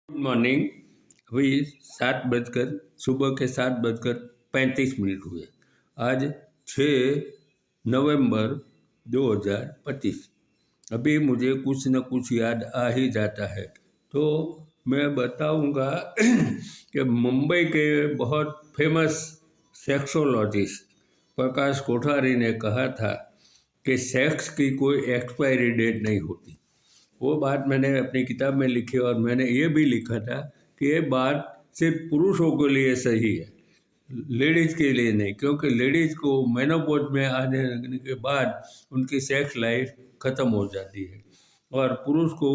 Good morning. अभी 7 बजकर 35 minute हुए। आज 6 नवंबर 2025। अभी मुझे कुछ न कुछ याद आ ही जाता है, तो मैं बताऊंगा कि मुंबई के बहुत फेमस सेक्सोलॉजिस्ट प्रकाश कोठारी ने कहा था कि सेक्स की कोई एक्सपायरी डेट नहीं होती। वो बात मैंने अपनी किताब में लिखी और मैंने ये भी लिखा था कि ये बात सिर्फ पुरुषों के लिए सही है, लेडीज़ के लिए नहीं, क्योंकि लेडीज़ को मेनोपॉज में आने के बाद उनकी सेक्स लाइफ ख़त्म हो जाती है और पुरुष को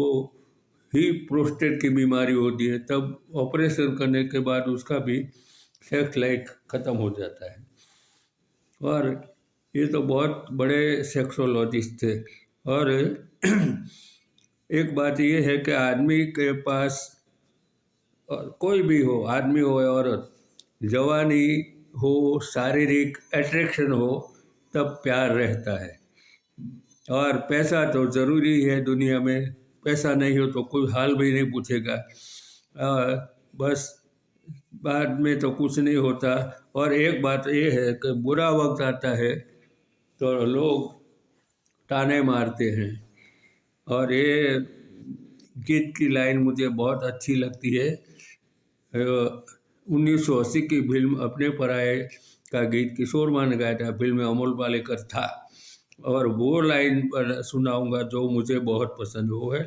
ही प्रोस्टेट की बीमारी होती है, तब ऑपरेशन करने के बाद उसका भी सेक्स लाइफ ख़त्म हो जाता है। और ये तो बहुत बड़े सेक्सोलॉजिस्ट थे। और एक बात ये है कि आदमी के पास, और कोई भी हो, आदमी हो या औरत, जवानी हो, शारीरिक अट्रैक्शन हो, तब प्यार रहता है। और पैसा तो ज़रूरी है दुनिया में, पैसा नहीं हो तो कोई हाल भी नहीं पूछेगा। बस बाद में तो कुछ नहीं होता। और एक बात ये है कि बुरा वक्त आता है तो लोग ताने मारते हैं। और ये गीत की लाइन मुझे बहुत अच्छी लगती है। 1980 की फिल्म अपने पराये का गीत किशोर मान ने गाया था, फिल्म में अमोल पालेकर था। और वो लाइन पर सुनाऊंगा जो मुझे बहुत पसंद। वो है,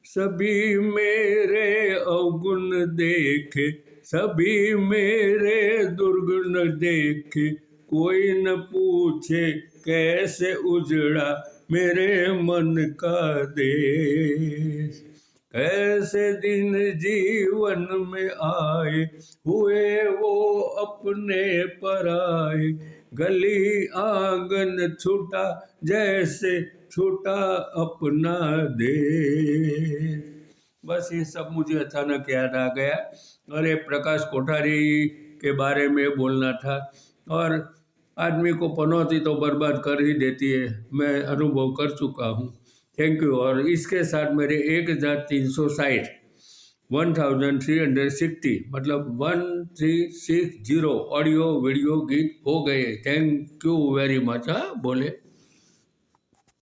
सभी मेरे अवगुण देखे, सभी मेरे दुर्गुण देखे, कोई न पूछे कैसे उजड़ा मेरे मन का देश। कैसे दिन जीवन में आए, हुए वो अपने पराए, गली आंगन छूटा जैसे छूटा अपना देश। बस ये सब मुझे अचानक याद आ गया और ये प्रकाश कोठारी के बारे में बोलना था। और आदमी को पनौती तो बर्बाद कर ही देती है, मैं अनुभव कर चुका हूँ। Thank you. और इसके साथ मेरे 1360 1360 मतलब 1360 ऑडियो वीडियो गीत हो गए। Thank you very much. बोले।